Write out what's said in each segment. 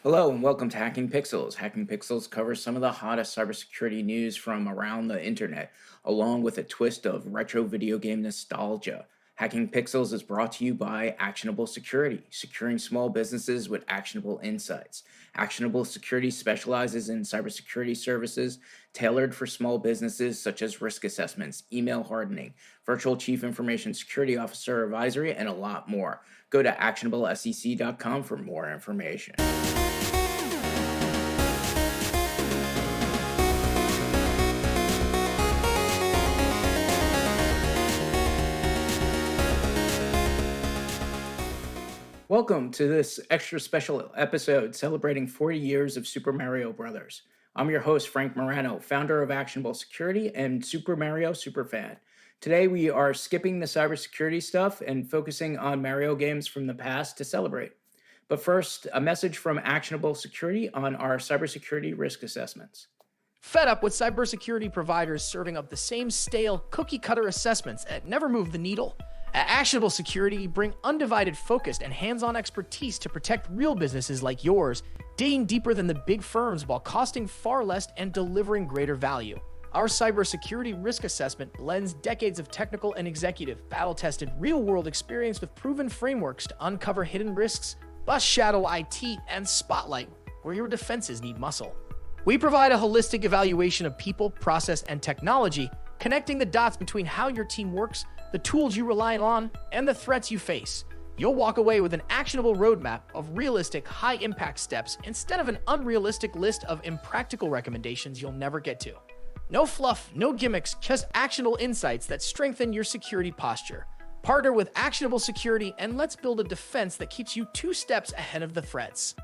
Hello and welcome to Hacking Pixels. Hacking Pixels covers some of the hottest cybersecurity news from around the internet, along with a twist of retro video game nostalgia. Hacking Pixels is brought to you by Actionable Security, securing small businesses with actionable insights. Actionable Security specializes in cybersecurity services tailored for small businesses such as risk assessments, email hardening, virtual chief information security officer advisory, and a lot more. Go to actionablesec.com for more information. Welcome to this extra special episode celebrating 40 years of Super Mario Bros. I'm your host, Frank Morano, founder of Actionable Security and Super Mario superfan. Today, we are skipping the cybersecurity stuff and focusing on Mario games from the past to celebrate. But first, a message from Actionable Security on our cybersecurity risk assessments. Fed up with cybersecurity providers serving up the same stale, cookie-cutter assessments that never move the needle? At Actionable Security, we bring undivided focus and hands-on expertise to protect real businesses like yours, digging deeper than the big firms while costing far less and delivering greater value. Our cybersecurity risk assessment blends decades of technical and executive, battle-tested, real-world experience with proven frameworks to uncover hidden risks, bust shadow IT, and spotlight where your defenses need muscle. We provide a holistic evaluation of people, process, and technology, connecting the dots between how your team works, the tools you rely on, and the threats you face. You'll walk away with an actionable roadmap of realistic, high-impact steps instead of an unrealistic list of impractical recommendations you'll never get to. No fluff, no gimmicks, just actionable insights that strengthen your security posture. Partner with Actionable Security and let's build a defense that keeps you 2 steps ahead of the threats.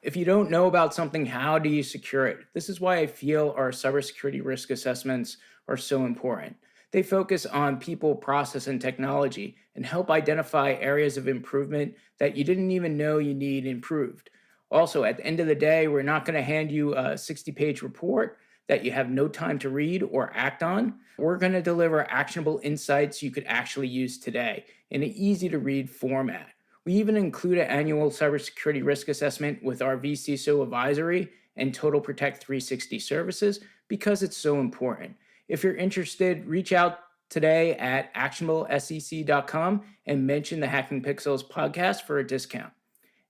If you don't know about something, how do you secure it? This is why I feel our cybersecurity risk assessments are so important. They focus on people, process, and technology and help identify areas of improvement that you didn't even know you need improved. Also, at the end of the day, we're not going to hand you a 60-page report that you have no time to read or act on. We're going to deliver actionable insights you could actually use today in an easy-to-read format. We even include an annual cybersecurity risk assessment with our vCISO advisory and Total Protect 360 services because it's so important. If you're interested, reach out today at actionablesec.com and mention the Hacking Pixels podcast for a discount.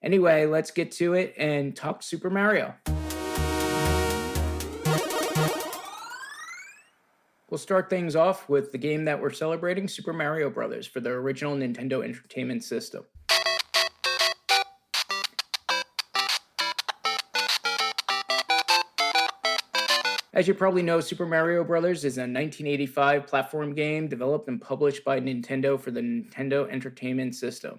Anyway, let's get to it and talk Super Mario. We'll start things off with the game that we're celebrating, Super Mario Bros. For the original Nintendo Entertainment System. As you probably know, Super Mario Bros. Is a 1985 platform game developed and published by Nintendo for the Nintendo Entertainment System.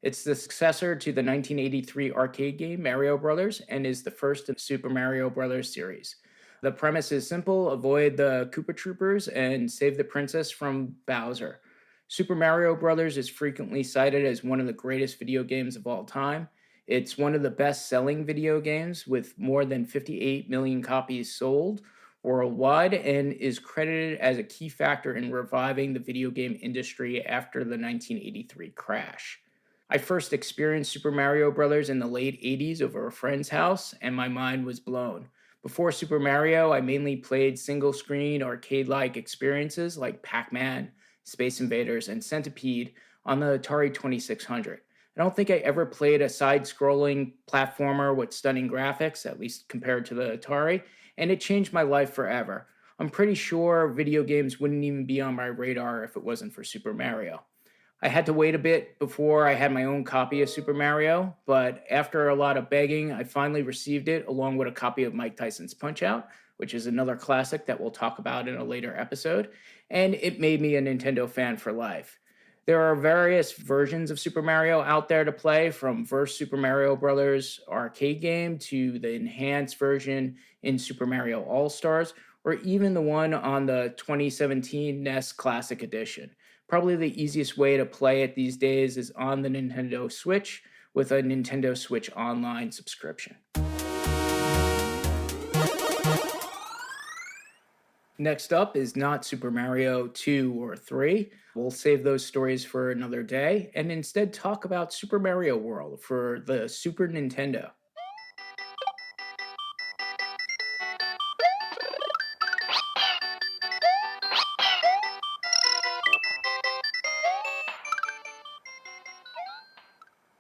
It's the successor to the 1983 arcade game Mario Bros. And is the first of the Super Mario Bros. Series. The premise is simple: avoid the Koopa Troopers and save the princess from Bowser. Super Mario Bros. Is frequently cited as one of the greatest video games of all time. It's one of the best-selling video games with more than 58 million copies sold worldwide and is credited as a key factor in reviving the video game industry after the 1983 crash. I first experienced Super Mario Bros. In the late 80s over a friend's house, and my mind was blown. Before Super Mario, I mainly played single-screen arcade-like experiences like Pac-Man, Space Invaders, and Centipede on the Atari 2600. I don't think I ever played a side-scrolling platformer with stunning graphics, at least compared to the Atari, and it changed my life forever. I'm pretty sure video games wouldn't even be on my radar if it wasn't for Super Mario. I had to wait a bit before I had my own copy of Super Mario, but after a lot of begging, I finally received it along with a copy of Mike Tyson's Punch-Out!, which is another classic that we'll talk about in a later episode, and it made me a Nintendo fan for life. There are various versions of Super Mario out there to play, from first Super Mario Bros. Arcade game to the enhanced version in Super Mario All-Stars, or even the one on the 2017 NES Classic Edition. Probably the easiest way to play it these days is on the Nintendo Switch with a Nintendo Switch Online subscription. Next up is not Super Mario 2 or 3. We'll save those stories for another day and instead talk about Super Mario World for the Super Nintendo.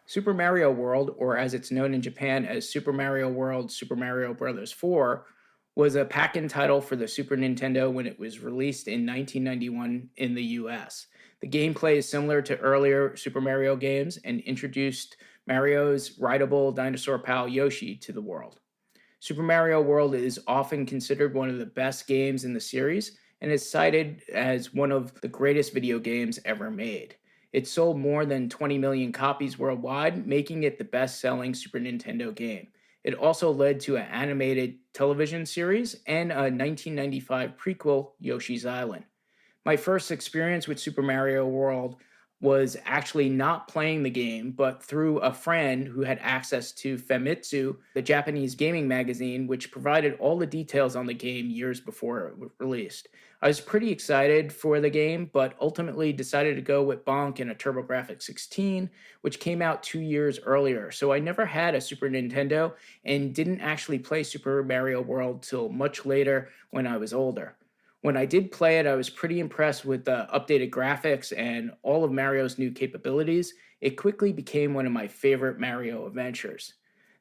Super Mario World, or as it's known in Japan as Super Mario World Super Mario Bros. 4, was a pack-in title for the Super Nintendo when it was released in 1991 in the US. The gameplay is similar to earlier Super Mario games and introduced Mario's rideable dinosaur pal Yoshi to the world. Super Mario World is often considered one of the best games in the series and is cited as one of the greatest video games ever made. It sold more than 20 million copies worldwide, making it the best selling Super Nintendo game. It also led to an animated television series and a 1995 prequel, Yoshi's Island. My first experience with Super Mario World was actually not playing the game, but through a friend who had access to Famitsu, the Japanese gaming magazine, which provided all the details on the game years before it was released. I was pretty excited for the game, but ultimately decided to go with Bonk and a TurboGrafx 16, which came out 2 years earlier. So I never had a Super Nintendo and didn't actually play Super Mario World till much later when I was older. When I did play it, I was pretty impressed with the updated graphics and all of Mario's new capabilities. It quickly became one of my favorite Mario adventures.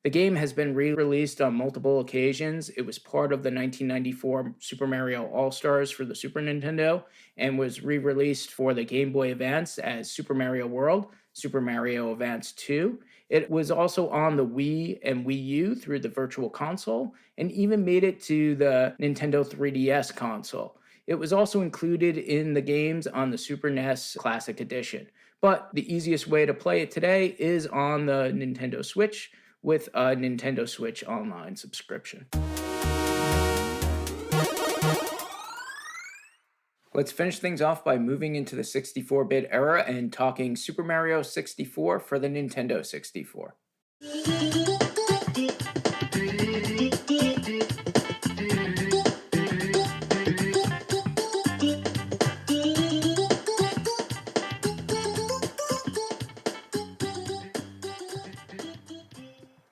The game has been re released on multiple occasions. It was part of the 1994 Super Mario All Stars for the Super Nintendo and was re released for the Game Boy Advance as Super Mario World, Super Mario Advance 2. It was also on the Wii and Wii U through the Virtual Console and even made it to the Nintendo 3DS console. It was also included in the games on the Super NES Classic Edition. But the easiest way to play it today is on the Nintendo Switch with a Nintendo Switch Online subscription. Let's finish things off by moving into the 64-bit era and talking Super Mario 64 for the Nintendo 64.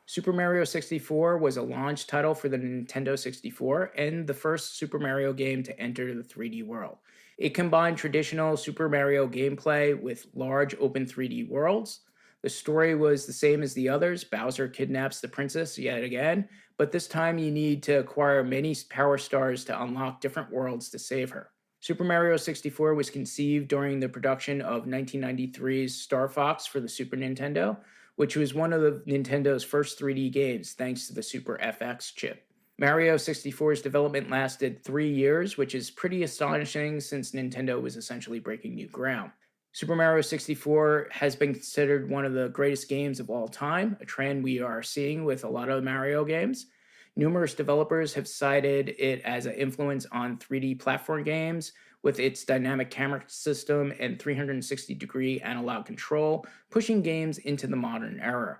Super Mario 64 was a launch title for the Nintendo 64 and the first Super Mario game to enter the 3D world. It combined traditional Super Mario gameplay with large open 3D worlds. The story was the same as the others. Bowser kidnaps the princess yet again, but this time you need to acquire many power stars to unlock different worlds to save her. Super Mario 64 was conceived during the production of 1993's Star Fox for the Super Nintendo, which was one of the Nintendo's first 3D games thanks to the Super FX chip. Mario 64's development lasted 3 years, which is pretty astonishing since Nintendo was essentially breaking new ground. Super Mario 64 has been considered one of the greatest games of all time, a trend we are seeing with a lot of Mario games. Numerous developers have cited it as an influence on 3D platform games with its dynamic camera system and 360-degree analog control, pushing games into the modern era.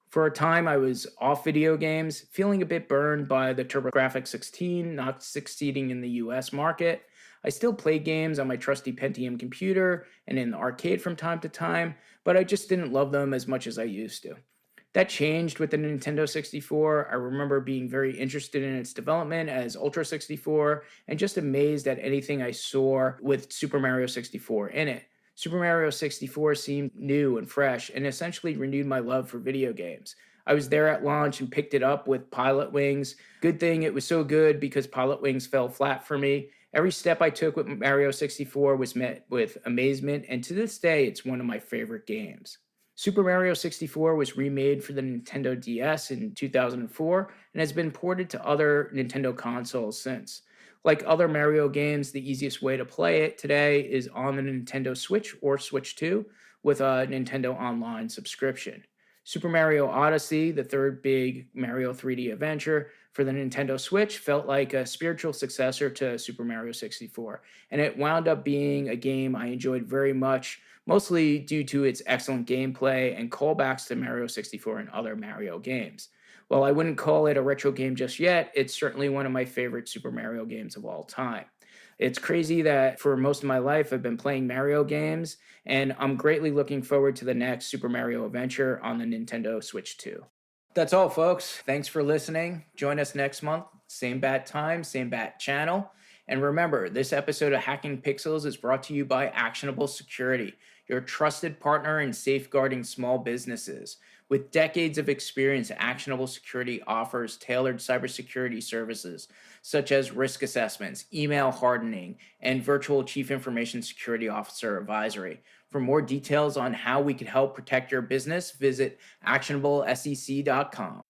For a time, I was off video games, feeling a bit burned by the TurboGrafx 16 not succeeding in the US market. I still play games on my trusty Pentium computer and in the arcade from time to time, but I just didn't love them as much as I used to. That changed with the Nintendo 64. I remember being very interested in its development as Ultra 64 and just amazed at anything I saw with Super Mario 64 in it. Super Mario 64 seemed new and fresh and essentially renewed my love for video games. I was there at launch and picked it up with Pilot Wings. Good thing it was so good because Pilot Wings fell flat for me. Every step I took with Mario 64 was met with amazement, and to this day, it's one of my favorite games. Super Mario 64 was remade for the Nintendo DS in 2004 and has been ported to other Nintendo consoles since. Like other Mario games, the easiest way to play it today is on the Nintendo Switch or Switch 2 with a Nintendo Online subscription. Super Mario Odyssey, the third big Mario 3D adventure for the Nintendo Switch, felt like a spiritual successor to Super Mario 64, and it wound up being a game I enjoyed very much, mostly due to its excellent gameplay and callbacks to Mario 64 and other Mario games. While I wouldn't call it a retro game just yet, it's certainly one of my favorite Super Mario games of all time. It's crazy that for most of my life I've been playing Mario games, and I'm greatly looking forward to the next Super Mario adventure on the Nintendo Switch 2. That's all, folks. Thanks for listening. Join us next month, same bat time, same bat channel. And remember, this episode of Hacking Pixels is brought to you by Actionable Security, your trusted partner in safeguarding small businesses. With decades of experience, Actionable Security offers tailored cybersecurity services such as risk assessments, email hardening, and virtual chief information security officer advisory. For more details on how we can help protect your business, visit actionablesec.com.